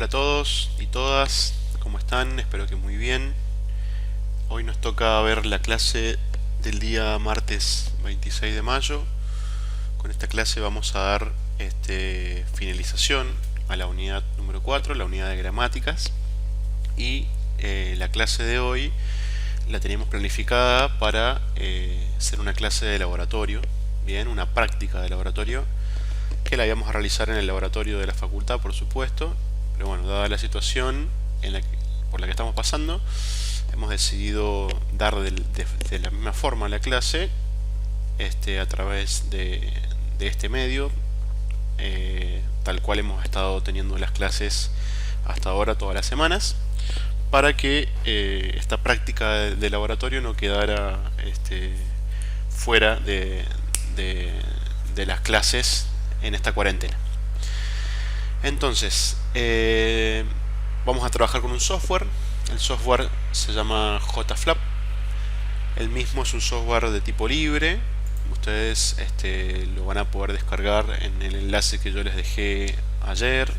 Hola a todos y todas, ¿cómo están? Espero que muy bien. Hoy nos toca ver la clase del día martes 26 de mayo. Con esta clase vamos a dar finalización a la unidad número 4, la unidad de gramáticas. Y la clase de hoy la teníamos planificada para ser una clase de laboratorio, bien, una práctica de laboratorio que la íbamos a realizar en el laboratorio de la facultad, por supuesto, pero bueno, dada la situación por la que estamos pasando, hemos decidido dar de la misma forma la clase a través de este medio, tal cual hemos estado teniendo las clases hasta ahora todas las semanas, para que esta práctica de laboratorio no quedara fuera de las clases en esta cuarentena. Entonces, vamos a trabajar con un software. El software se llama JFlap. El mismo es un software de tipo libre. Ustedes lo van a poder descargar en el enlace que yo les dejé ayer,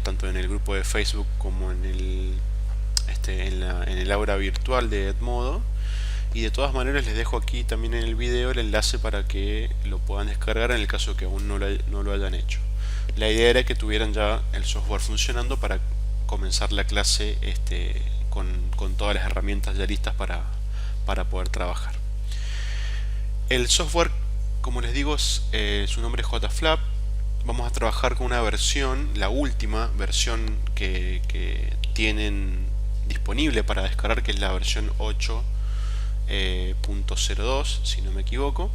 tanto en el grupo de Facebook como en el aula virtual de Edmodo. Y de todas maneras les dejo aquí también en el video el enlace para que lo puedan descargar en el caso que aún no lo hayan hecho. La idea era que tuvieran ya el software funcionando para comenzar la clase con todas las herramientas ya listas para poder trabajar. El software, como les digo, su nombre es JFlap. Vamos a trabajar con una versión, la última versión que tienen disponible para descargar, que es la versión 8.02, si no me equivoco.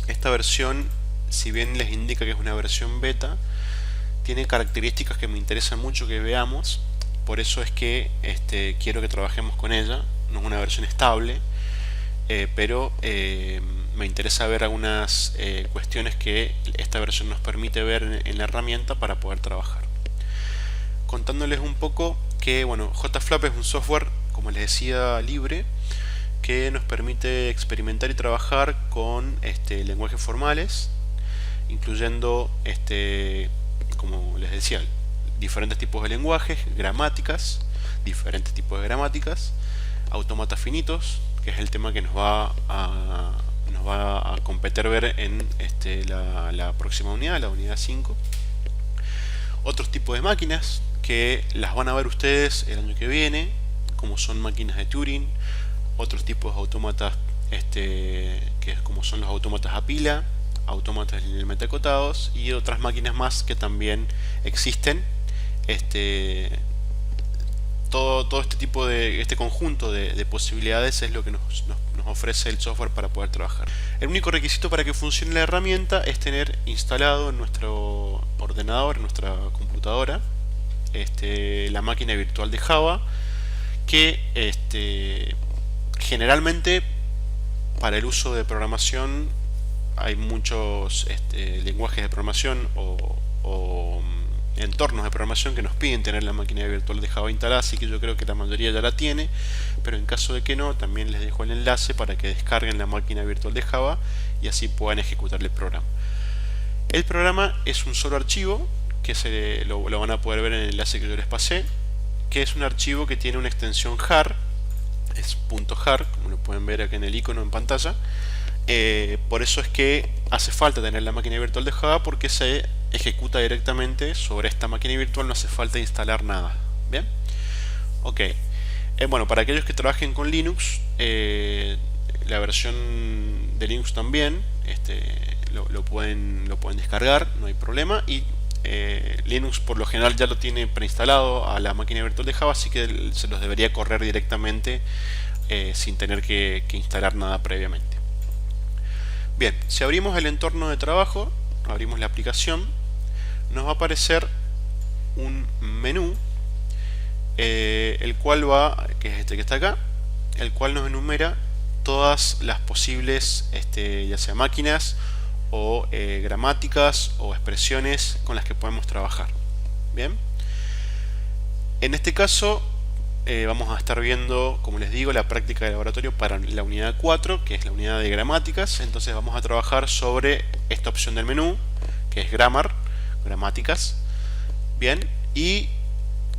Esta versión, si bien les indica que es una versión beta, tiene características que me interesan mucho que veamos. Por eso es que quiero que trabajemos con ella. No es una versión estable, pero me interesa ver algunas cuestiones que esta versión nos permite ver en la herramienta para poder trabajar. Contándoles un poco que, bueno, JFlap es un software, como les decía, libre, que nos permite experimentar y trabajar con lenguajes formales, incluyendo, como les decía, diferentes tipos de lenguajes, gramáticas, diferentes tipos de gramáticas, autómatas finitos, que es el tema que nos va a competir ver en la próxima unidad, la unidad 5. Otros tipos de máquinas que las van a ver ustedes el año que viene, como son máquinas de Turing, otros tipos de autómatas que como son los autómatas a pila, autómatas linealmente acotados y otras máquinas más que también existen. Todo este tipo de conjunto de posibilidades es lo que nos ofrece el software para poder trabajar. El único requisito para que funcione la herramienta es tener instalado en nuestro ordenador, en nuestra computadora, la máquina virtual de Java, que generalmente para el uso de programación hay muchos lenguajes de programación o entornos de programación que nos piden tener la máquina virtual de Java instalada, así que yo creo que la mayoría ya la tiene, pero en caso de que no, también les dejo el enlace para que descarguen la máquina virtual de Java y así puedan ejecutar el programa. El programa es un solo archivo que lo van a poder ver en el enlace que yo les pasé, que es un archivo que tiene una extensión jar, es .jar, como lo pueden ver acá en el icono en pantalla. Por eso es que hace falta tener la máquina virtual de Java, porque se ejecuta directamente sobre esta máquina virtual, no hace falta instalar nada. Bien, ok. Bueno, para aquellos que trabajen con Linux, la versión de Linux también lo pueden descargar, no hay problema. Y Linux por lo general ya lo tiene preinstalado a la máquina virtual de Java, así que se los debería correr directamente sin tener que instalar nada previamente. Bien, si abrimos el entorno de trabajo, abrimos la aplicación, nos va a aparecer un menú, el cual que es este que está acá, el cual nos enumera todas las posibles, ya sea máquinas o gramáticas o expresiones con las que podemos trabajar. Bien, en este caso vamos a estar viendo, como les digo, la práctica de laboratorio para la unidad 4, que es la unidad de gramáticas. Entonces vamos a trabajar sobre esta opción del menú, que es gramáticas. Bien, y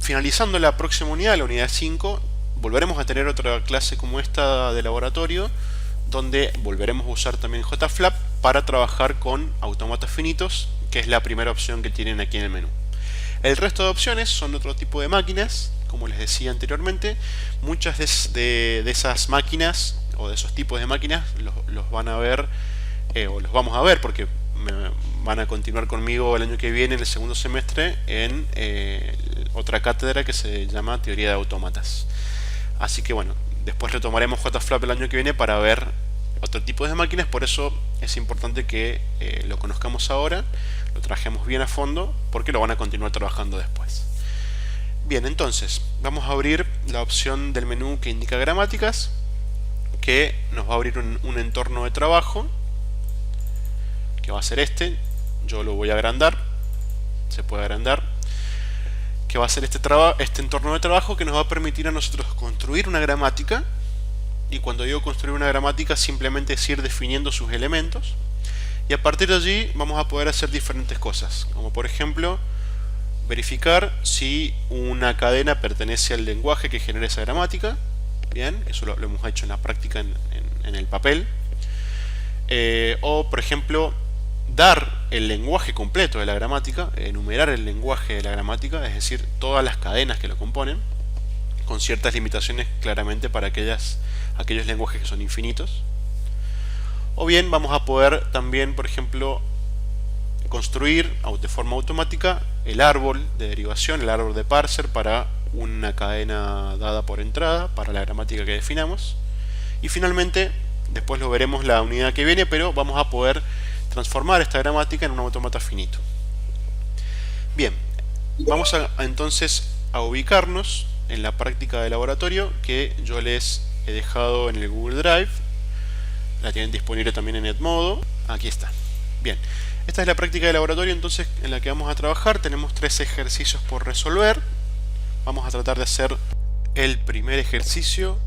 finalizando la próxima unidad, la unidad 5, volveremos a tener otra clase como esta de laboratorio, donde volveremos a usar también JFlap para trabajar con autómatas finitos, que es la primera opción que tienen aquí en el menú. El resto de opciones son otro tipo de máquinas, como les decía anteriormente. Muchas de esas máquinas o de esos tipos de máquinas los van a ver o los vamos a ver porque van a continuar conmigo el año que viene en el segundo semestre en otra cátedra que se llama Teoría de Autómatas. Así que bueno, después retomaremos JFlap el año que viene para ver otro tipo de máquinas, por eso es importante que lo conozcamos ahora, lo trabajemos bien a fondo, porque lo van a continuar trabajando después. Bien, entonces, vamos a abrir la opción del menú que indica gramáticas, que nos va a abrir un entorno de trabajo, que va a ser este. Yo lo voy a agrandar, se puede agrandar, que va a ser este entorno de trabajo que nos va a permitir a nosotros construir una gramática. Y cuando digo construir una gramática, simplemente es ir definiendo sus elementos, y a partir de allí vamos a poder hacer diferentes cosas, como por ejemplo verificar si una cadena pertenece al lenguaje que genera esa gramática. Bien, eso lo hemos hecho en la práctica en el papel. O por ejemplo dar el lenguaje completo de la gramática, enumerar el lenguaje de la gramática, es decir, todas las cadenas que lo componen, con ciertas limitaciones claramente para aquellos lenguajes que son infinitos. O bien vamos a poder también, por ejemplo, construir de forma automática el árbol de derivación, el árbol de parser para una cadena dada por entrada, para la gramática que definamos. Y finalmente, después lo veremos la unidad que viene, pero vamos a poder transformar esta gramática en un autómata finito. Bien, vamos entonces a ubicarnos en la práctica de laboratorio que yo les he dejado en el Google Drive. La tienen disponible también en Edmodo. Aquí está. Bien, esta es la práctica de laboratorio entonces en la que vamos a trabajar. Tenemos 3 ejercicios por resolver. Vamos a tratar de hacer el primer ejercicio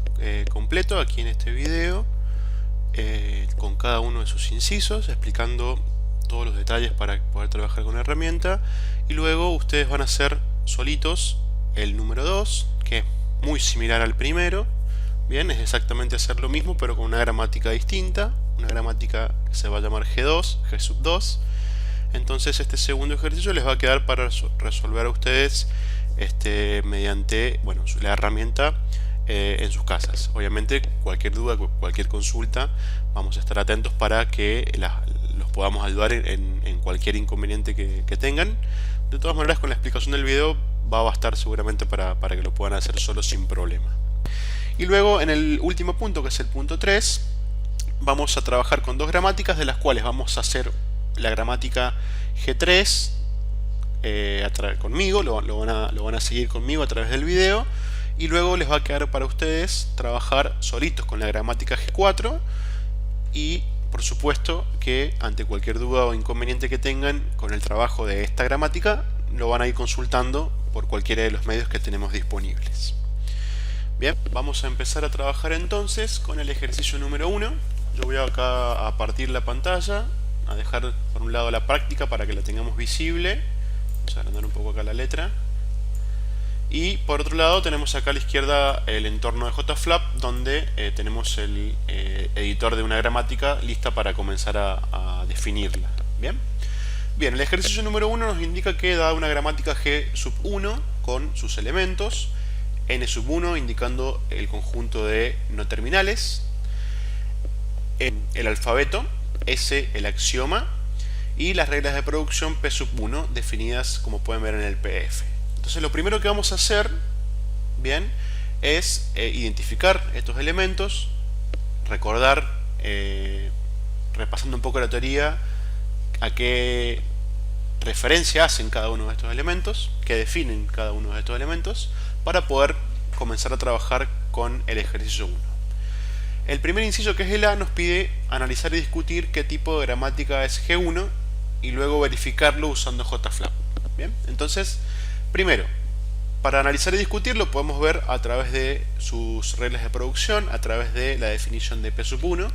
completo aquí en este video, con cada uno de sus incisos, explicando todos los detalles para poder trabajar con la herramienta. Y luego ustedes van a hacer solitos el número 2, que es muy similar al primero. Bien, es exactamente hacer lo mismo pero con una gramática distinta, una gramática que se va a llamar G2, G sub 2. Entonces este segundo ejercicio les va a quedar para resolver a ustedes mediante la herramienta en sus casas. Obviamente cualquier duda, cualquier consulta, vamos a estar atentos para que los podamos ayudar en cualquier inconveniente que tengan. De todas maneras, con la explicación del video va a bastar seguramente para que lo puedan hacer solo sin problema. Y luego en el último punto, que es el punto 3, vamos a trabajar con 2 gramáticas, de las cuales vamos a hacer la gramática G3 conmigo, lo van a seguir conmigo a través del video, y luego les va a quedar para ustedes trabajar solitos con la gramática G4, y por supuesto que ante cualquier duda o inconveniente que tengan con el trabajo de esta gramática, lo van a ir consultando por cualquiera de los medios que tenemos disponibles. Bien, vamos a empezar a trabajar entonces con el ejercicio número 1. Yo voy acá a partir la pantalla, a dejar por un lado la práctica para que la tengamos visible. Vamos a agrandar un poco acá la letra. Y por otro lado tenemos acá a la izquierda el entorno de JFlap, donde tenemos el editor de una gramática lista para comenzar a definirla. Bien, el ejercicio número 1 nos indica que da una gramática G sub 1 con sus elementos, N sub 1 indicando el conjunto de no terminales, el alfabeto, S el axioma y las reglas de producción P sub 1 definidas como pueden ver en el PDF. Entonces lo primero que vamos a hacer, bien, es identificar estos elementos, recordar, repasando un poco la teoría, a qué referencia hacen cada uno de estos elementos, qué definen cada uno de estos elementos, para poder comenzar a trabajar con el ejercicio 1. El primer inciso, que es el A, nos pide analizar y discutir qué tipo de gramática es G1 y luego verificarlo usando JFlap. Bien, entonces, primero, para analizar y discutirlo podemos ver a través de sus reglas de producción, a través de la definición de P sub 1,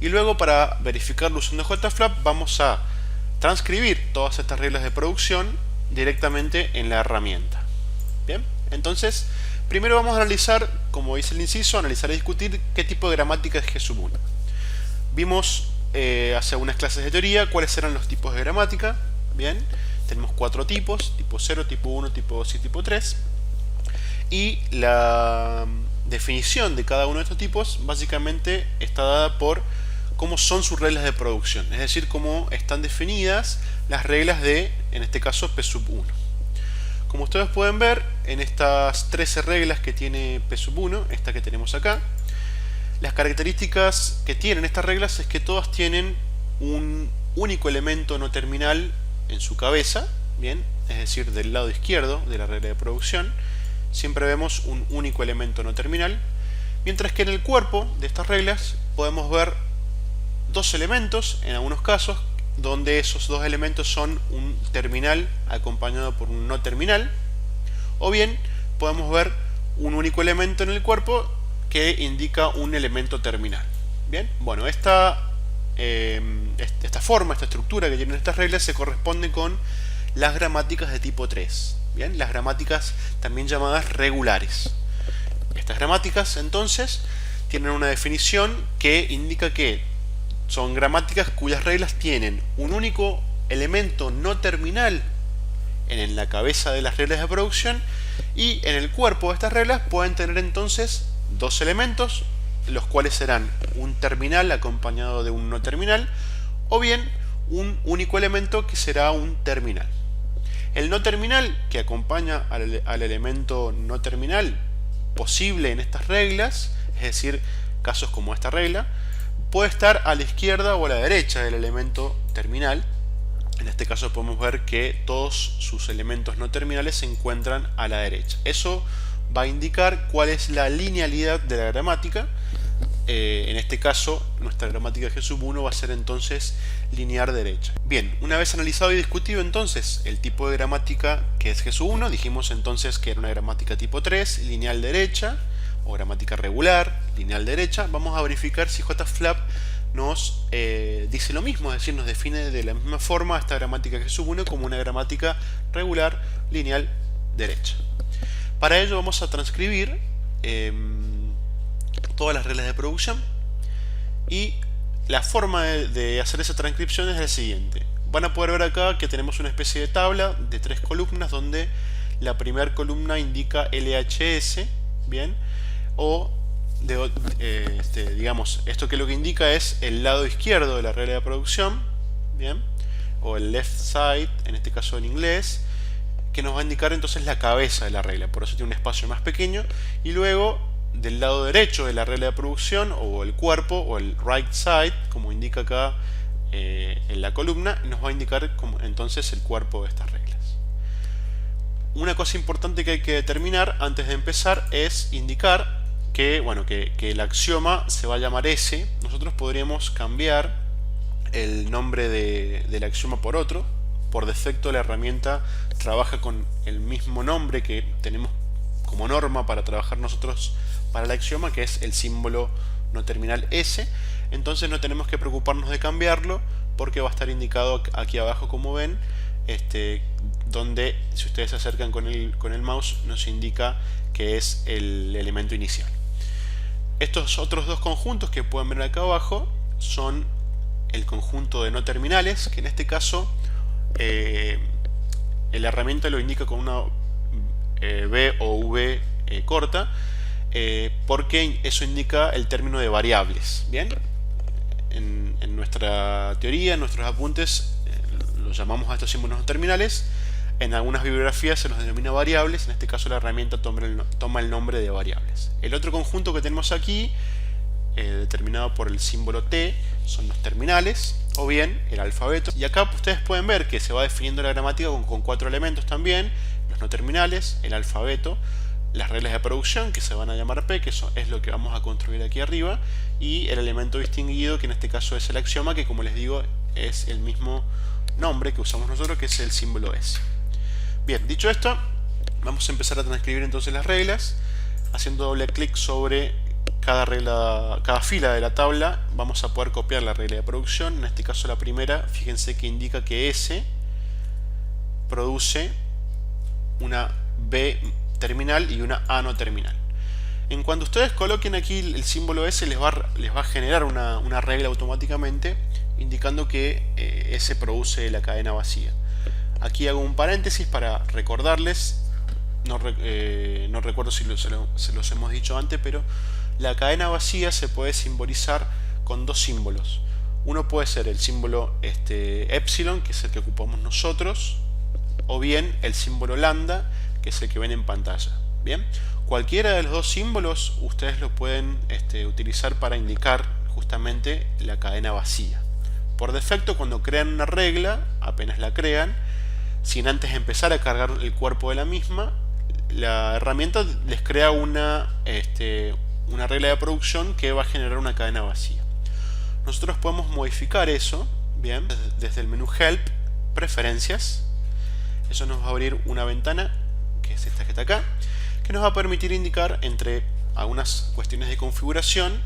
y luego para verificarlo usando JFlap vamos a transcribir todas estas reglas de producción directamente en la herramienta. Bien, Entonces, primero vamos a analizar, como dice el inciso, analizar y discutir qué tipo de gramática es G sub 1. Vimos hace algunas clases de teoría cuáles eran los tipos de gramática. Bien, tenemos 4 tipos: tipo 0, tipo 1, tipo 2 y tipo 3. Y la definición de cada uno de estos tipos básicamente está dada por cómo son sus reglas de producción, es decir, cómo están definidas las reglas de, en este caso, P sub 1. Como ustedes pueden ver, en estas 13 reglas que tiene P sub 1, esta que tenemos acá, las características que tienen estas reglas es que todas tienen un único elemento no terminal en su cabeza, bien, es decir, del lado izquierdo de la regla de producción, siempre vemos un único elemento no terminal, mientras que en el cuerpo de estas reglas podemos ver dos elementos, en algunos casos, donde esos dos elementos son un terminal acompañado por un no terminal, o bien podemos ver un único elemento en el cuerpo que indica un elemento terminal. Bien, bueno, esta forma, esta estructura que tienen estas reglas se corresponde con las gramáticas de tipo 3. Bien, las gramáticas también llamadas regulares. Estas gramáticas entonces tienen una definición que indica que son gramáticas cuyas reglas tienen un único elemento no terminal en la cabeza de las reglas de producción, y en el cuerpo de estas reglas pueden tener entonces dos elementos, los cuales serán un terminal acompañado de un no terminal, o bien un único elemento que será un terminal. El no terminal que acompaña al elemento no terminal posible en estas reglas, es decir, casos como esta regla, puede estar a la izquierda o a la derecha del elemento terminal. En este caso podemos ver que todos sus elementos no terminales se encuentran a la derecha. Eso va a indicar cuál es la linealidad de la gramática. En este caso, nuestra gramática G sub 1 va a ser entonces lineal derecha. Bien, una vez analizado y discutido entonces el tipo de gramática que es G sub 1, dijimos entonces que era una gramática tipo 3, lineal derecha, o gramática regular, lineal derecha. Vamos a verificar si JFlap nos dice lo mismo, es decir, nos define de la misma forma esta gramática G sub 1 como una gramática regular, lineal derecha. Para ello vamos a transcribir todas las reglas de producción, y la forma de hacer esa transcripción es la siguiente. Van a poder ver acá que tenemos una especie de tabla de 3 columnas donde la primera columna indica LHS, bien, o digamos, esto que lo que indica es el lado izquierdo de la regla de producción, bien, o el left side, en este caso en inglés, que nos va a indicar entonces la cabeza de la regla, por eso tiene un espacio más pequeño, y luego del lado derecho de la regla de producción, o el cuerpo, o el right side, como indica acá en la columna, nos va a indicar entonces el cuerpo de estas reglas. Una cosa importante que hay que determinar antes de empezar es indicar que, bueno, que el axioma se va a llamar S. Nosotros podríamos cambiar el nombre del axioma por otro. Por defecto la herramienta trabaja con el mismo nombre que tenemos como norma para trabajar nosotros para el axioma, que es el símbolo no terminal S. Entonces no tenemos que preocuparnos de cambiarlo, porque va a estar indicado aquí abajo, como ven, donde si ustedes se acercan con el mouse nos indica que es el elemento inicial. Estos otros dos conjuntos que pueden ver acá abajo son el conjunto de no terminales, que en este caso la herramienta lo indica con una B o V corta, porque eso indica el término de variables. Bien, en nuestra teoría, en nuestros apuntes, los llamamos a estos símbolos no terminales. En algunas bibliografías se los denomina variables. En este caso la herramienta toma el nombre de variables. El otro conjunto que tenemos aquí, determinado por el símbolo T, son los terminales, o bien el alfabeto. Y acá ustedes pueden ver que se va definiendo la gramática con 4 elementos también: los no terminales, el alfabeto, las reglas de producción, que se van a llamar P, que eso es lo que vamos a construir aquí arriba, y el elemento distinguido, que en este caso es el axioma, que como les digo es el mismo nombre que usamos nosotros, que es el símbolo S. Bien, dicho esto, vamos a empezar a transcribir entonces las reglas. Haciendo doble clic sobre cada fila de la tabla, vamos a poder copiar la regla de producción. En este caso la primera, fíjense que indica que S produce una B terminal y una A no terminal. En cuanto ustedes coloquen aquí el símbolo S, les va a generar una regla automáticamente indicando que S produce la cadena vacía. Aquí hago un paréntesis para recordarles, no recuerdo si se los hemos dicho antes, pero la cadena vacía se puede simbolizar con dos símbolos. Uno puede ser el símbolo epsilon, que es el que ocupamos nosotros, o bien el símbolo lambda, que es el que ven en pantalla. Bien, cualquiera de los dos símbolos ustedes lo pueden utilizar para indicar justamente la cadena vacía. Por defecto, cuando crean una regla, apenas la crean, sin antes empezar a cargar el cuerpo de la misma, la herramienta les crea una regla de producción que va a generar una cadena vacía. Nosotros podemos modificar eso, bien, desde el menú Help, Preferencias. Eso nos va a abrir una ventana, que es esta que está acá, que nos va a permitir indicar entre algunas cuestiones de configuración,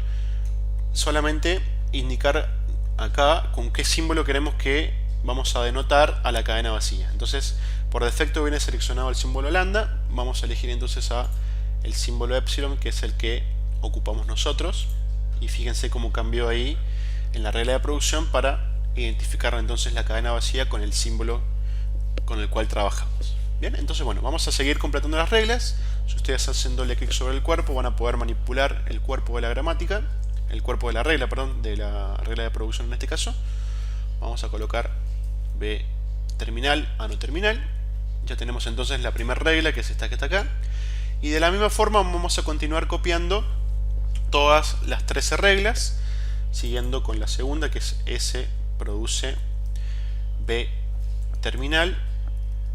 solamente indicar acá con qué símbolo queremos que vamos a denotar a la cadena vacía. Entonces, por defecto viene seleccionado el símbolo lambda, vamos a elegir entonces el símbolo epsilon, que es el que ocupamos nosotros, y fíjense cómo cambió ahí en la regla de producción para identificar entonces la cadena vacía con el símbolo con el cual trabajamos. Bien, entonces bueno, vamos a seguir completando las reglas. Si ustedes hacen doble clic sobre el cuerpo, van a poder manipular el cuerpo de la gramática, el cuerpo de la regla, perdón, de la regla de producción en este caso. Vamos a colocar B terminal, A no terminal. Ya tenemos entonces la primera regla, que es esta que está acá. Y de la misma forma vamos a continuar copiando todas las 13 reglas, siguiendo con la segunda, que es S produce B terminal,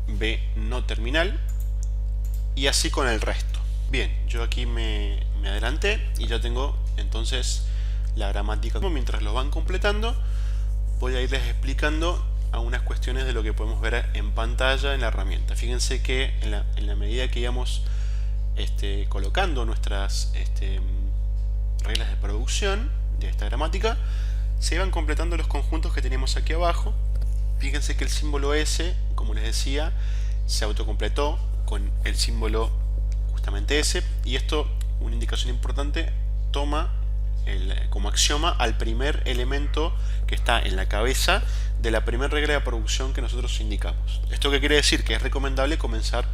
B no terminal, y así con el resto. Bien, yo aquí me adelanté y ya tengo entonces la gramática. Mientras lo van completando, voy a irles explicando algunas cuestiones de lo que podemos ver en pantalla en la herramienta. Fíjense que en la medida que íbamos colocando nuestras reglas de producción de esta gramática, se iban completando los conjuntos que teníamos aquí abajo. Fíjense que el símbolo S, como les decía, se autocompletó con el símbolo justamente S, y esto, una indicación importante, toma como axioma al primer elemento que está en la cabeza de la primera regla de producción que nosotros indicamos. ¿Esto qué quiere decir? Que es recomendable comenzar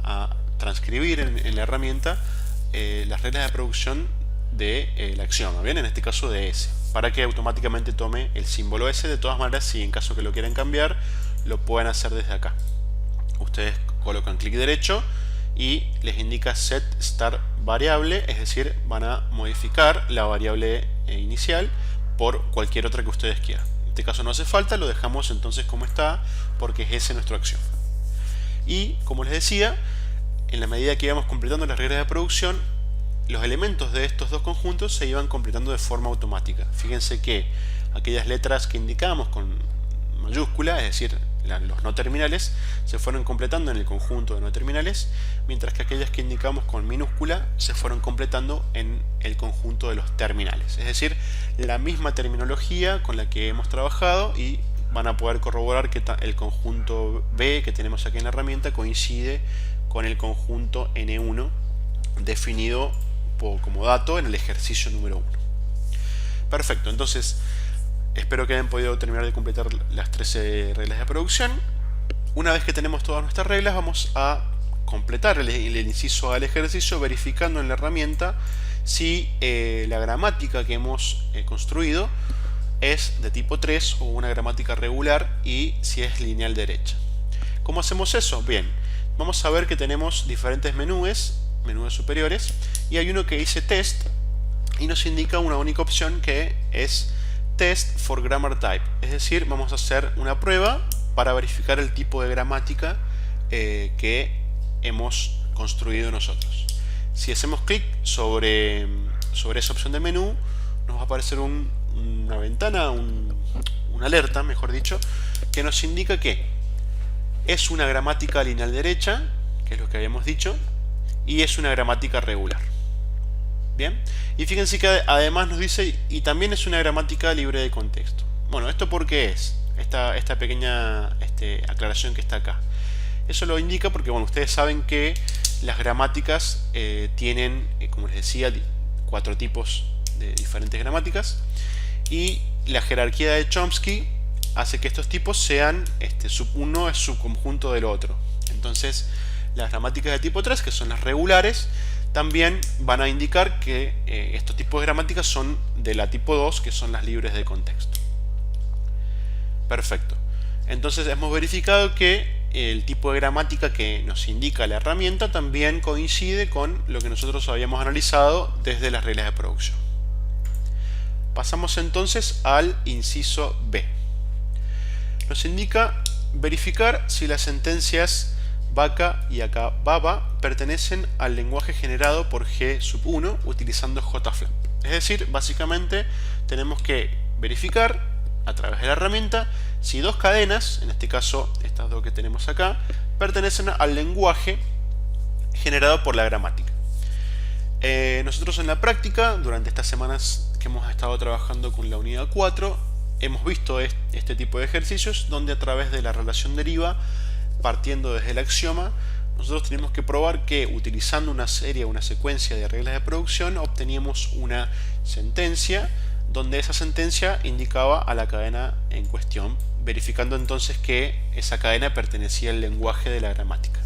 a transcribir en la herramienta las reglas de producción del axioma, bien, en este caso de S, para que automáticamente tome el símbolo S. De todas maneras, si en caso que lo quieran cambiar, lo pueden hacer desde acá. Ustedes colocan clic derecho y les indica set start variable, es decir, van a modificar la variable inicial por cualquier otra que ustedes quieran. En este caso no hace falta, lo dejamos entonces como está, porque es ese nuestro axioma. Y como les decía, en la medida que íbamos completando las reglas de producción, los elementos de estos dos conjuntos se iban completando de forma automática. Fíjense que aquellas letras que indicábamos con mayúscula, es decir, los no terminales, se fueron completando en el conjunto de no terminales, mientras que aquellas que indicamos con minúscula se fueron completando en el conjunto de los terminales. Es decir, la misma terminología con la que hemos trabajado, y van a poder corroborar que el conjunto B que tenemos aquí en la herramienta coincide con el conjunto N1 definido como dato en el ejercicio número 1. Perfecto, entonces espero que hayan podido terminar de completar las 13 reglas de producción. Una vez que tenemos todas nuestras reglas, vamos a completar el inciso A del ejercicio, verificando en la herramienta si la gramática que hemos construido es de tipo 3 o una gramática regular, y si es lineal derecha. ¿Cómo hacemos eso? Bien, vamos a ver que tenemos diferentes menús superiores, y hay uno que dice Test y nos indica una única opción, que es Test for Grammar Type. Es decir, vamos a hacer una prueba para verificar el tipo de gramática que hemos construido nosotros. Si hacemos clic sobre esa opción de menú, nos va a aparecer una ventana, una alerta, mejor dicho, que nos indica que es una gramática lineal derecha, que es lo que habíamos dicho, y es una gramática regular. Bien, y fíjense que además nos dice, y también es una gramática libre de contexto. Bueno, ¿esto por qué es? Esta pequeña aclaración que está acá. Eso lo indica porque, bueno, ustedes saben que las gramáticas tienen, como les decía, 4 tipos de diferentes gramáticas, y la jerarquía de Chomsky hace que estos tipos sean, uno es subconjunto del otro. Entonces, las gramáticas de tipo 3, que son las regulares, también van a indicar que estos tipos de gramáticas son de la tipo 2, que son las libres de contexto. Perfecto. Entonces hemos verificado que el tipo de gramática que nos indica la herramienta también coincide con lo que nosotros habíamos analizado desde las reglas de producción. Pasamos entonces al inciso B. Nos indica verificar si las sentencias vaca y acá baba pertenecen al lenguaje generado por G1 utilizando JFLAP. Es decir, básicamente tenemos que verificar a través de la herramienta si dos cadenas, en este caso estas dos que tenemos acá, pertenecen al lenguaje generado por la gramática. Nosotros en la práctica, durante estas semanas que hemos estado trabajando con la unidad 4, hemos visto este tipo de ejercicios donde a través de la relación deriva, partiendo desde el axioma, nosotros tenemos que probar que utilizando una secuencia de reglas de producción obteníamos una sentencia donde esa sentencia indicaba a la cadena en cuestión, verificando entonces que esa cadena pertenecía al lenguaje de la gramática.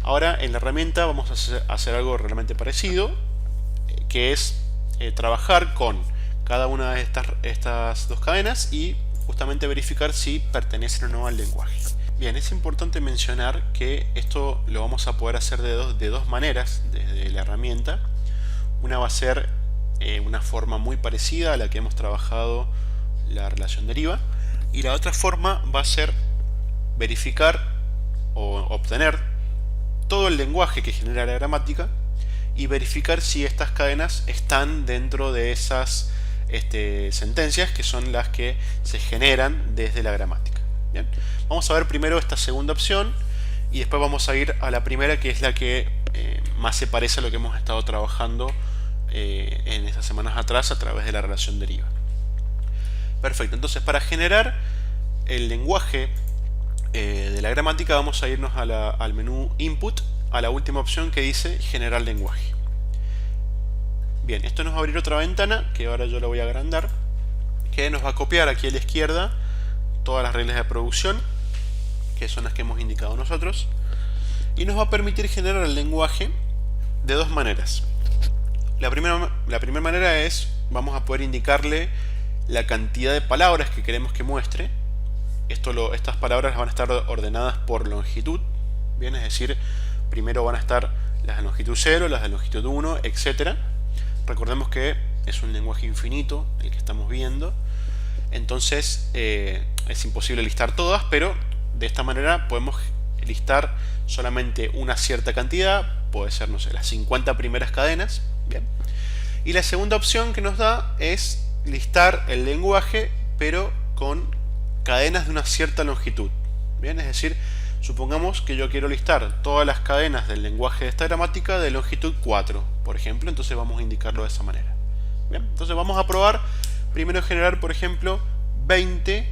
Ahora en la herramienta vamos a hacer algo realmente parecido, que es trabajar con cada una de estas dos cadenas y justamente verificar si pertenecen o no al lenguaje. Bien, es importante mencionar que esto lo vamos a poder hacer de dos maneras desde la herramienta. Una va a ser una forma muy parecida a la que hemos trabajado la relación deriva, y la otra forma va a ser verificar o obtener todo el lenguaje que genera la gramática y verificar si estas cadenas están dentro de esas sentencias que son las que se generan desde la gramática. Bien, vamos a ver primero esta segunda opción y después vamos a ir a la primera, que es la que más se parece a lo que hemos estado trabajando en estas semanas atrás a través de la relación deriva. Perfecto, entonces para generar el lenguaje de la gramática vamos a irnos al menú Input, a la última opción que dice Generar lenguaje. Bien, esto nos va a abrir otra ventana que ahora yo la voy a agrandar, que nos va a copiar aquí a la izquierda todas las reglas de producción, que son las que hemos indicado nosotros, y nos va a permitir generar el lenguaje de dos maneras. La primera manera es, vamos a poder indicarle la cantidad de palabras que queremos que muestre. Estas palabras van a estar ordenadas por longitud, bien, es decir, primero van a estar las de longitud 0, las de longitud 1, etc. Recordemos que es un lenguaje infinito el que estamos viendo, entonces es imposible listar todas, pero de esta manera podemos listar solamente una cierta cantidad, puede ser, no sé, las 50 primeras cadenas. Bien. Y la segunda opción que nos da es listar el lenguaje, pero con cadenas de una cierta longitud. Bien, es decir, supongamos que yo quiero listar todas las cadenas del lenguaje de esta gramática de longitud 4, por ejemplo, entonces vamos a indicarlo de esa manera. Bien, entonces vamos a probar primero generar, por ejemplo, 20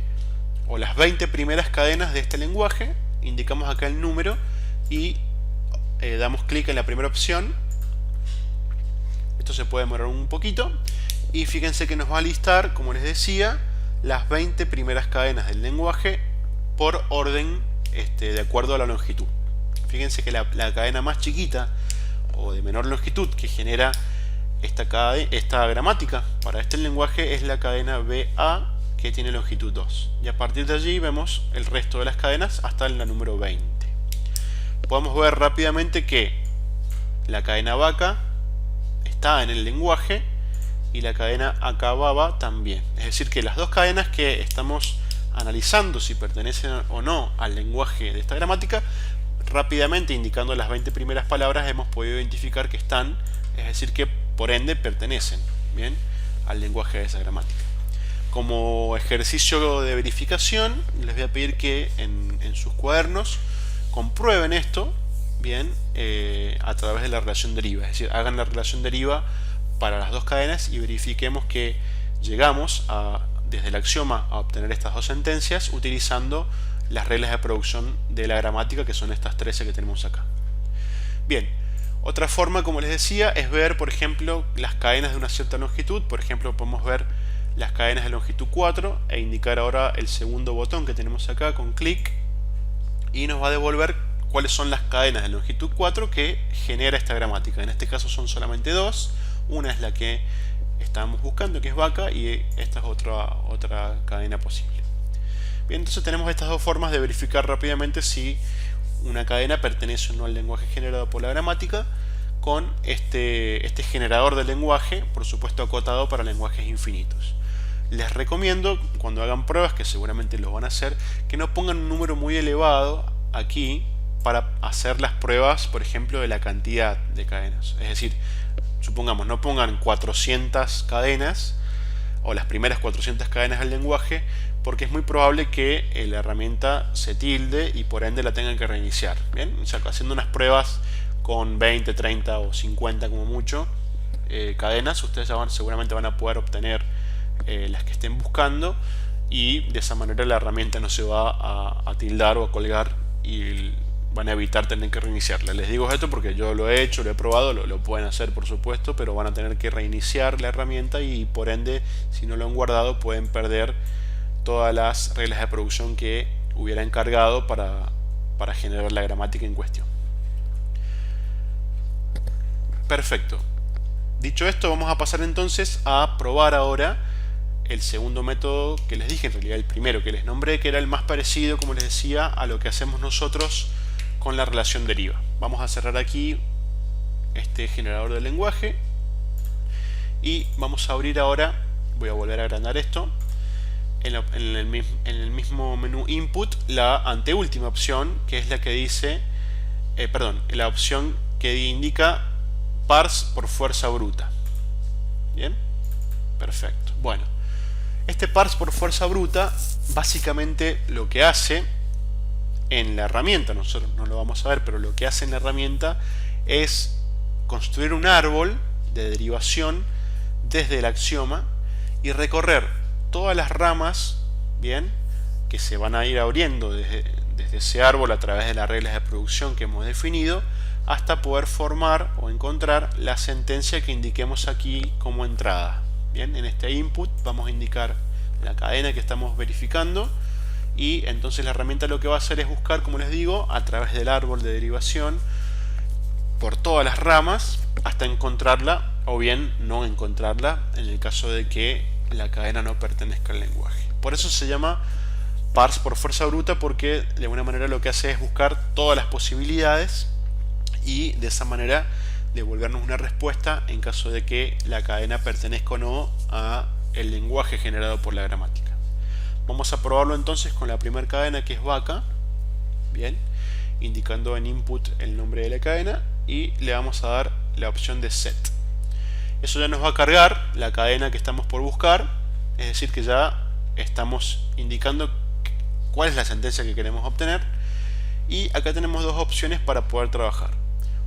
o las 20 primeras cadenas de este lenguaje. Indicamos acá el número y damos clic en la primera opción. Esto se puede demorar un poquito y fíjense que nos va a listar, como les decía, las 20 primeras cadenas del lenguaje por orden de acuerdo a la longitud. Fíjense que la cadena más chiquita o de menor longitud que genera esta gramática para este lenguaje es la cadena BA, que tiene longitud 2, y a partir de allí vemos el resto de las cadenas hasta la número 20. Podemos ver rápidamente que la cadena vaca está en el lenguaje y la cadena acá baba también, es decir que las dos cadenas que estamos analizando si pertenecen o no al lenguaje de esta gramática, rápidamente indicando las 20 primeras palabras hemos podido identificar que están, es decir que por ende pertenecen, bien, al lenguaje de esa gramática. Como ejercicio de verificación les voy a pedir que en sus cuadernos comprueben esto, bien, a través de la relación deriva, es decir, hagan la relación deriva para las dos cadenas y verifiquemos que llegamos desde el axioma a obtener estas dos sentencias utilizando las reglas de producción de la gramática, que son estas 13 que tenemos acá. Bien, otra forma, como les decía, es ver, por ejemplo, las cadenas de una cierta longitud. Por ejemplo, podemos ver las cadenas de longitud 4 e indicar ahora el segundo botón que tenemos acá con clic, y nos va a devolver cuáles son las cadenas de longitud 4 que genera esta gramática. En este caso son solamente dos. Una es la que estábamos buscando, que es vaca, y esta es otra cadena posible. Bien, entonces tenemos estas dos formas de verificar rápidamente si una cadena pertenece o no al lenguaje generado por la gramática, con este generador de lenguaje, por supuesto acotado para lenguajes infinitos. Les recomiendo, cuando hagan pruebas, que seguramente lo van a hacer, que no pongan un número muy elevado aquí para hacer las pruebas, por ejemplo, de la cantidad de cadenas. Es decir, supongamos, no pongan 400 cadenas o las primeras 400 cadenas del lenguaje, porque es muy probable que la herramienta se tilde y por ende la tengan que reiniciar. Bien, o sea, haciendo unas pruebas con 20, 30 o 50 como mucho cadenas, ustedes ya seguramente van a poder obtener las que estén buscando, y de esa manera la herramienta no se va a tildar o a colgar y van a evitar tener que reiniciarla. Les digo esto porque yo lo he hecho, lo he probado, lo pueden hacer por supuesto, pero van a tener que reiniciar la herramienta y por ende, si no lo han guardado, pueden perder todas las reglas de producción que hubieran cargado para generar la gramática en cuestión. Perfecto. Dicho esto, vamos a pasar entonces a probar ahora el segundo método que les dije, en realidad el primero que les nombré, que era el más parecido, como les decía, a lo que hacemos nosotros con la relación deriva. Vamos a cerrar aquí este generador de lenguaje y vamos a abrir ahora, voy a volver a agrandar esto, en el mismo menú input, la anteúltima opción, que es la que dice, la opción que indica parse por fuerza bruta. Bien, perfecto. Bueno, este parse por fuerza bruta básicamente lo que hace en la herramienta, nosotros no lo vamos a ver, pero lo que hace en la herramienta es construir un árbol de derivación desde el axioma y recorrer todas las ramas, bien, que se van a ir abriendo desde ese árbol a través de las reglas de producción que hemos definido, hasta poder formar o encontrar la sentencia que indiquemos aquí como entrada. Bien, en este input vamos a indicar la cadena que estamos verificando, y entonces la herramienta lo que va a hacer es buscar, como les digo, a través del árbol de derivación por todas las ramas hasta encontrarla, o bien no encontrarla en el caso de que la cadena no pertenezca al lenguaje. Por eso se llama parse por fuerza bruta, porque de alguna manera lo que hace es buscar todas las posibilidades y de esa manera devolvernos una respuesta en caso de que la cadena pertenezca o no a el lenguaje generado por la gramática. Vamos a probarlo entonces con la primera cadena, que es vaca. Bien, indicando en input el nombre de la cadena, y le vamos a dar la opción de set. Eso ya nos va a cargar la cadena que estamos por buscar, es decir que ya estamos indicando cuál es la sentencia que queremos obtener, y acá tenemos dos opciones para poder trabajar.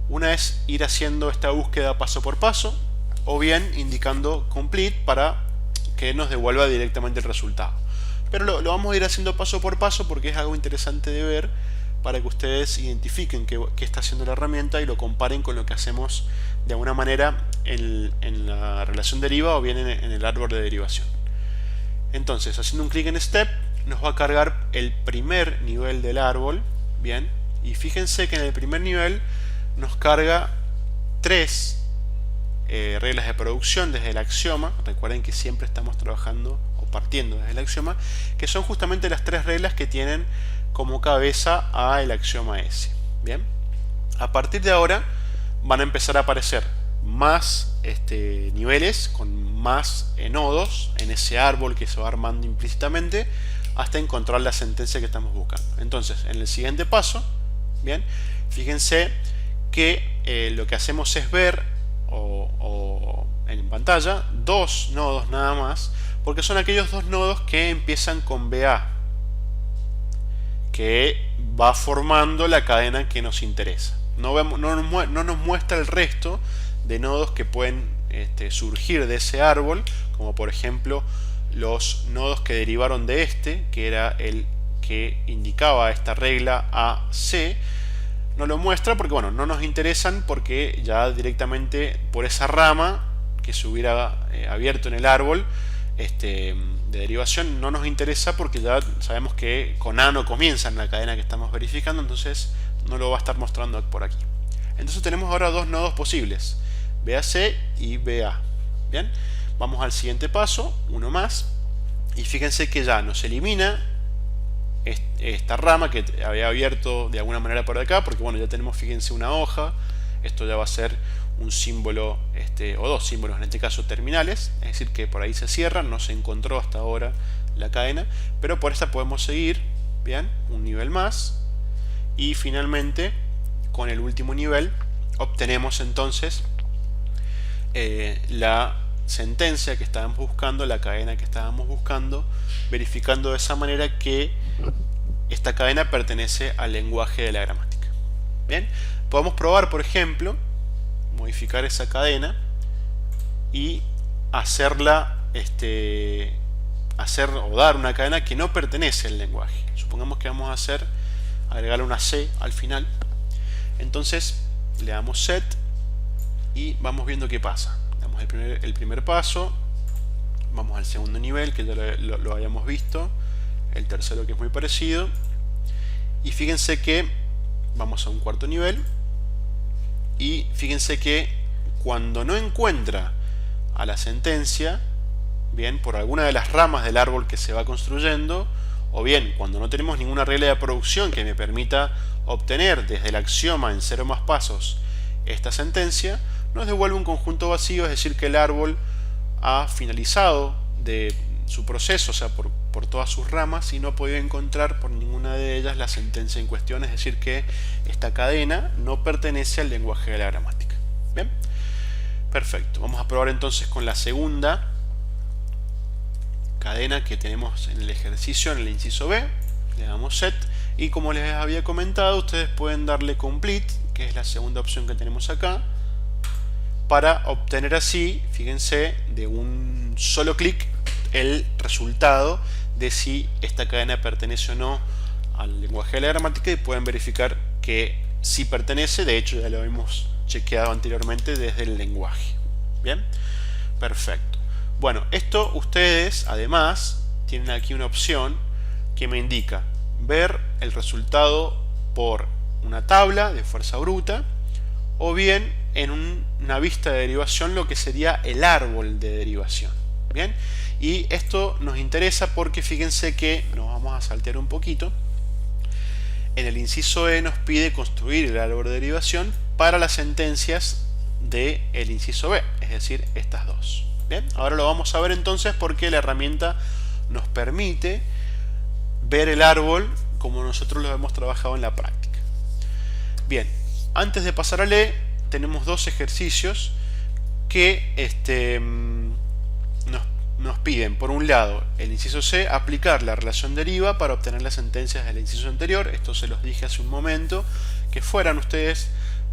Una es ir haciendo esta búsqueda paso por paso, o bien indicando complete para que nos devuelva directamente el resultado. Pero lo vamos a ir haciendo paso por paso porque es algo interesante de ver, para que ustedes identifiquen qué está haciendo la herramienta y lo comparen con lo que hacemos de alguna manera en la relación deriva o bien en el árbol de derivación. Entonces, haciendo un clic en Step, nos va a cargar el primer nivel del árbol. Bien, y fíjense que en el primer nivel nos carga tres reglas de producción desde el axioma. Recuerden que siempre estamos trabajando o partiendo desde el axioma, que son justamente las tres reglas que tienen como cabeza a el axioma S. Bien, a partir de ahora van a empezar a aparecer más niveles con más nodos en ese árbol que se va armando implícitamente hasta encontrar la sentencia que estamos buscando. Entonces, en el siguiente paso, bien, fíjense que lo que hacemos es ver en pantalla dos nodos nada más, porque son aquellos dos nodos que empiezan con BA, que va formando la cadena que nos interesa. No nos muestra el resto de nodos que pueden surgir de ese árbol, como por ejemplo los nodos que derivaron de que era el que indicaba esta regla AC, no lo muestra porque, bueno, no nos interesan, porque ya directamente por esa rama que se hubiera abierto en el árbol de derivación no nos interesa, porque ya sabemos que con A no comienza en la cadena que estamos verificando, entonces no lo va a estar mostrando por aquí. Entonces tenemos ahora dos nodos posibles, BAC y BA. Bien, vamos al siguiente paso, uno más, y fíjense que ya nos elimina esta rama que había abierto de alguna manera por acá, porque bueno, ya tenemos, fíjense, una hoja. Esto ya va a ser un símbolo, o dos símbolos, en este caso terminales, es decir que por ahí se cierra, no se encontró hasta ahora la cadena, pero por esta podemos seguir, bien, un nivel más, y finalmente con el último nivel obtenemos entonces la sentencia que estábamos buscando, la cadena que estábamos buscando, verificando de esa manera que esta cadena pertenece al lenguaje de la gramática. Bien, podemos probar, por ejemplo, modificar esa cadena y hacerla, hacer o dar una cadena que no pertenece al lenguaje. Supongamos que vamos a agregarle una C al final. Entonces le damos set y vamos viendo qué pasa. Damos el primer paso, vamos al segundo nivel, que ya lo habíamos visto, el tercero, que es muy parecido, y fíjense que vamos a un cuarto nivel, y fíjense que cuando no encuentra a la sentencia, bien, por alguna de las ramas del árbol que se va construyendo, o bien cuando no tenemos ninguna regla de producción que me permita obtener desde el axioma en 0 más pasos esta sentencia, nos devuelve un conjunto vacío, es decir que el árbol ha finalizado de su proceso, o sea, por todas sus ramas, y no ha podido encontrar por ninguna de ellas la sentencia en cuestión, es decir que esta cadena no pertenece al lenguaje de la gramática. Bien, perfecto. Vamos a probar entonces con la segunda cadena que tenemos en el ejercicio, en el inciso B. Le damos set, y como les había comentado, ustedes pueden darle complete, que es la segunda opción que tenemos acá, para obtener así, fíjense, de un solo clic el resultado de si esta cadena pertenece o no al lenguaje de la gramática, y pueden verificar que sí pertenece. De hecho ya lo hemos chequeado anteriormente desde el lenguaje. Bien, perfecto. Bueno, esto ustedes además tienen aquí una opción que me indica ver el resultado por una tabla de fuerza bruta, o bien en una vista de derivación, lo que sería el árbol de derivación. Bien, y esto nos interesa porque fíjense que nos vamos a saltear un poquito. En el inciso E nos pide construir el árbol de derivación para las sentencias del inciso B, es decir, estas dos. Bien, ahora lo vamos a ver entonces, porque la herramienta nos permite ver el árbol como nosotros lo hemos trabajado en la práctica. Bien, antes de pasar a E, tenemos dos ejercicios que nos piden, por un lado, el inciso C, aplicar la relación deriva para obtener las sentencias del inciso anterior. Esto se los dije hace un momento, que fueran ustedes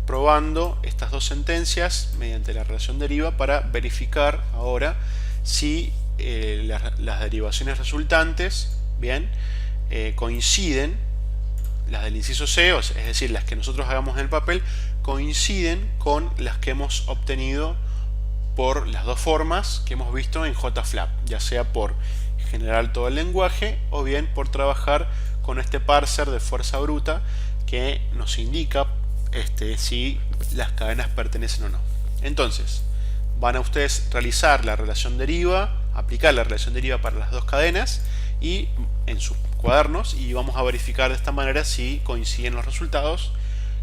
probando estas dos sentencias mediante la relación deriva para verificar ahora si las derivaciones resultantes, bien, coinciden, las del inciso C, es decir, las que nosotros hagamos en el papel, coinciden con las que hemos obtenido por las dos formas que hemos visto en JFlap, ya sea por generar todo el lenguaje o bien por trabajar con este parser de fuerza bruta que nos indica si las cadenas pertenecen o no. Entonces, van a ustedes realizar la relación deriva, aplicar la relación deriva para las dos cadenas y en sus cuadernos, y vamos a verificar de esta manera si coinciden los resultados,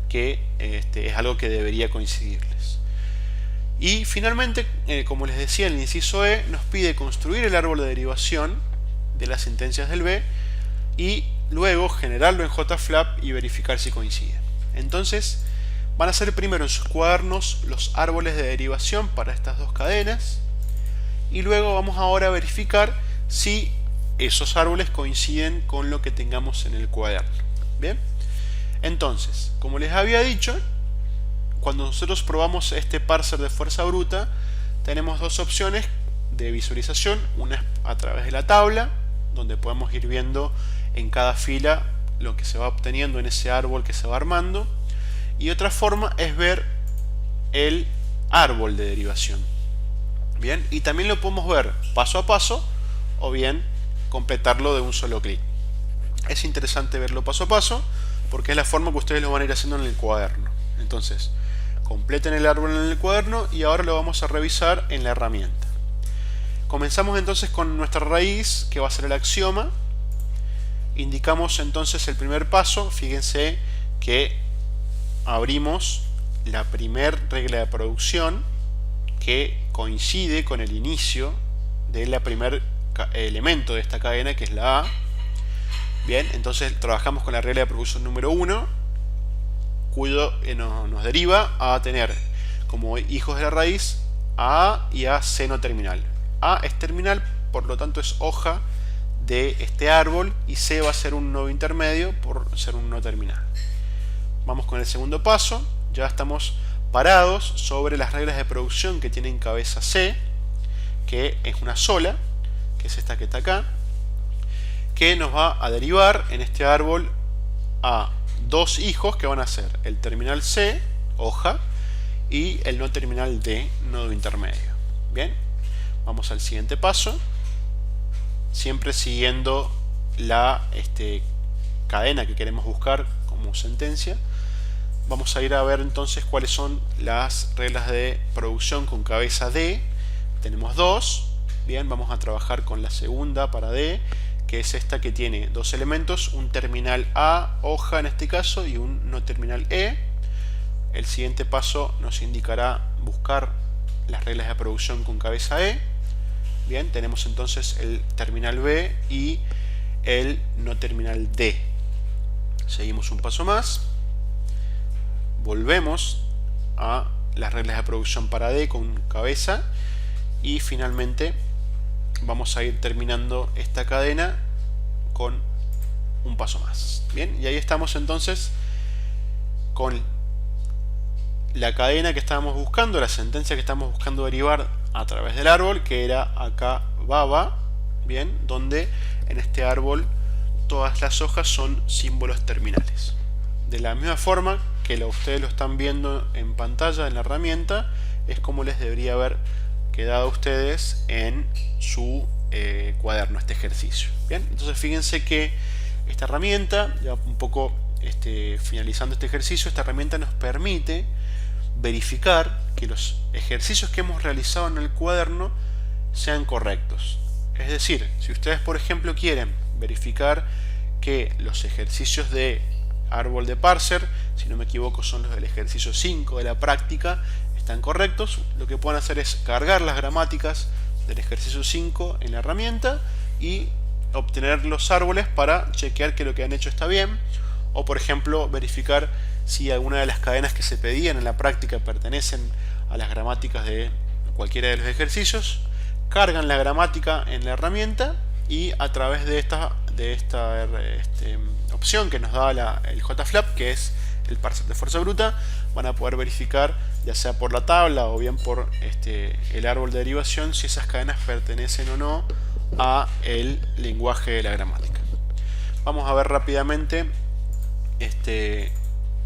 que es algo que debería coincidirles. Y finalmente, como les decía, el inciso E nos pide construir el árbol de derivación de las sentencias del B y luego generarlo en JFlap y verificar si coinciden. Entonces van a hacer primero en sus cuadernos los árboles de derivación para estas dos cadenas, y luego vamos ahora a verificar si esos árboles coinciden con lo que tengamos en el cuaderno. Bien, entonces, como les había dicho, cuando nosotros probamos este parser de fuerza bruta, tenemos dos opciones de visualización. Una es a través de la tabla, donde podemos ir viendo en cada fila lo que se va obteniendo en ese árbol que se va armando, y otra forma es ver el árbol de derivación. Bien, y también lo podemos ver paso a paso o bien completarlo de un solo clic. Es interesante verlo paso a paso porque es la forma que ustedes lo van a ir haciendo en el cuaderno. Entonces, completen el árbol en el cuaderno y ahora lo vamos a revisar en la herramienta. Comenzamos entonces con nuestra raíz, que va a ser el axioma. Indicamos entonces el primer paso. Fíjense que abrimos la primera regla de producción que coincide con el inicio de la primer elemento de esta cadena, que es la A. Bien, entonces trabajamos con la regla de producción número 1, cuyo nos deriva a tener como hijos de la raíz a y a c no terminal. A es terminal, por lo tanto es hoja de este árbol, y c va a ser un nodo intermedio por ser un no terminal. Vamos con el segundo paso. Ya estamos parados sobre las reglas de producción que tienen cabeza c, que es una sola, que es esta que está acá, que nos va a derivar en este árbol a dos hijos que van a ser el terminal c, hoja, y el no terminal d, nodo intermedio. Bien, vamos al siguiente paso, siempre siguiendo la cadena que queremos buscar como sentencia. Vamos a ir a ver entonces cuáles son las reglas de producción con cabeza D. Tenemos dos. Bien, vamos a trabajar con la segunda para D, que es esta que tiene dos elementos, un terminal A, hoja en este caso, y un no terminal E. El siguiente paso nos indicará buscar las reglas de producción con cabeza E. Bien, tenemos entonces el terminal B y el no terminal D. Seguimos un paso más. Volvemos a las reglas de producción para D con cabeza y finalmente vamos a ir terminando esta cadena con un paso más. Bien, y ahí estamos entonces con la cadena que estábamos buscando, la sentencia que estamos buscando derivar a través del árbol, que era acá baba, bien, donde en este árbol todas las hojas son símbolos terminales. De la misma forma que ustedes lo están viendo en pantalla en la herramienta, es como les debería haber quedado a ustedes en su cuaderno este ejercicio. Bien, entonces fíjense que esta herramienta, ya un poco finalizando este ejercicio, esta herramienta nos permite verificar que los ejercicios que hemos realizado en el cuaderno sean correctos. Es decir, si ustedes por ejemplo quieren verificar que los ejercicios de árbol de parser, si no me equivoco son los del ejercicio 5 de la práctica, están correctos, lo que pueden hacer es cargar las gramáticas del ejercicio 5 en la herramienta y obtener los árboles para chequear que lo que han hecho está bien, o por ejemplo verificar si alguna de las cadenas que se pedían en la práctica pertenecen a las gramáticas de cualquiera de los ejercicios. Cargan la gramática en la herramienta y a través de esta opción que nos da el JFlap, que es el parser de fuerza bruta, van a poder verificar, ya sea por la tabla o bien por el árbol de derivación, si esas cadenas pertenecen o no a el lenguaje de la gramática. Vamos a ver rápidamente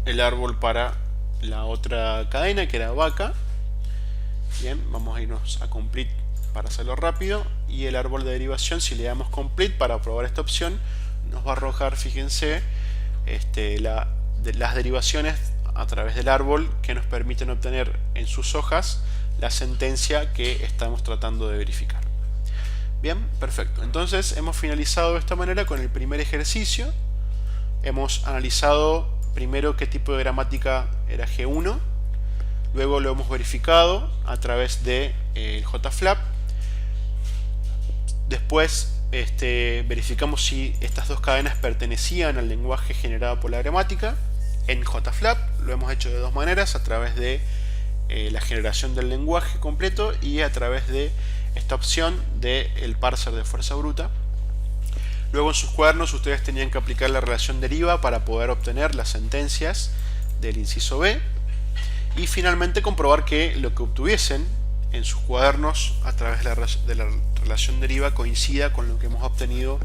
el árbol para la otra cadena, que era vaca. Bien, vamos a irnos a complete para hacerlo rápido, y el árbol de derivación, si le damos complete para probar esta opción, nos va a arrojar, fíjense, las derivaciones a través del árbol que nos permiten obtener en sus hojas la sentencia que estamos tratando de verificar. Bien, perfecto. Entonces hemos finalizado de esta manera con el primer ejercicio. Hemos analizado primero qué tipo de gramática era G1, luego lo hemos verificado a través del JFlap. Después verificamos si estas dos cadenas pertenecían al lenguaje generado por la gramática. En JFlap lo hemos hecho de dos maneras, a través de la generación del lenguaje completo y a través de esta opción del parser de fuerza bruta. Luego en sus cuadernos ustedes tenían que aplicar la relación deriva para poder obtener las sentencias del inciso B, y finalmente comprobar que lo que obtuviesen en sus cuadernos a través de la relación deriva coincida con lo que hemos obtenido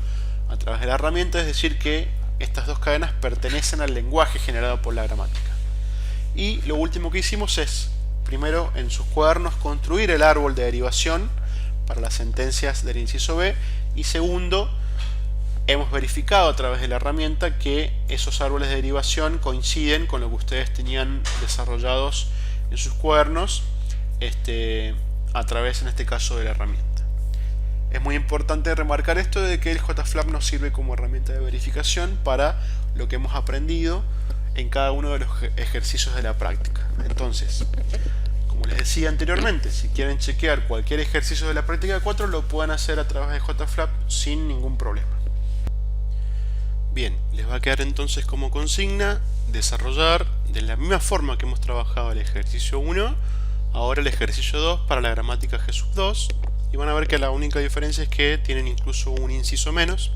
a través de la herramienta, es decir, que estas dos cadenas pertenecen al lenguaje generado por la gramática. Y lo último que hicimos es, primero en sus cuadernos, construir el árbol de derivación para las sentencias del inciso B, y segundo, hemos verificado a través de la herramienta que esos árboles de derivación coinciden con lo que ustedes tenían desarrollados en sus cuadernos a través, en este caso, de la herramienta. Es muy importante remarcar esto de que el JFlap nos sirve como herramienta de verificación para lo que hemos aprendido en cada uno de los ejercicios de la práctica. Entonces, como les decía anteriormente, si quieren chequear cualquier ejercicio de la práctica 4, lo pueden hacer a través de JFlap sin ningún problema. Bien, les va a quedar entonces como consigna desarrollar de la misma forma que hemos trabajado el ejercicio 1, ahora el ejercicio 2 para la gramática G2, y van a ver que la única diferencia es que tienen incluso un inciso menos,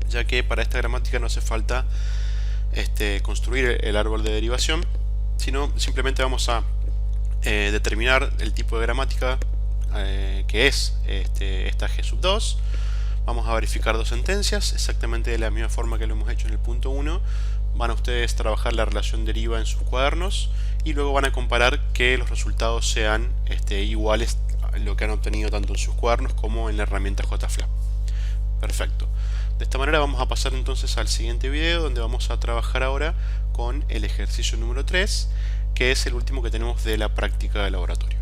ya que para esta gramática no hace falta construir el árbol de derivación, sino simplemente vamos a determinar el tipo de gramática que es esta G2. Vamos a verificar dos sentencias, exactamente de la misma forma que lo hemos hecho en el punto 1. Van a ustedes trabajar la relación deriva en sus cuadernos y luego van a comparar que los resultados sean iguales a lo que han obtenido tanto en sus cuadernos como en la herramienta JFlap. Perfecto. De esta manera vamos a pasar entonces al siguiente video, donde vamos a trabajar ahora con el ejercicio número 3, que es el último que tenemos de la práctica de laboratorio.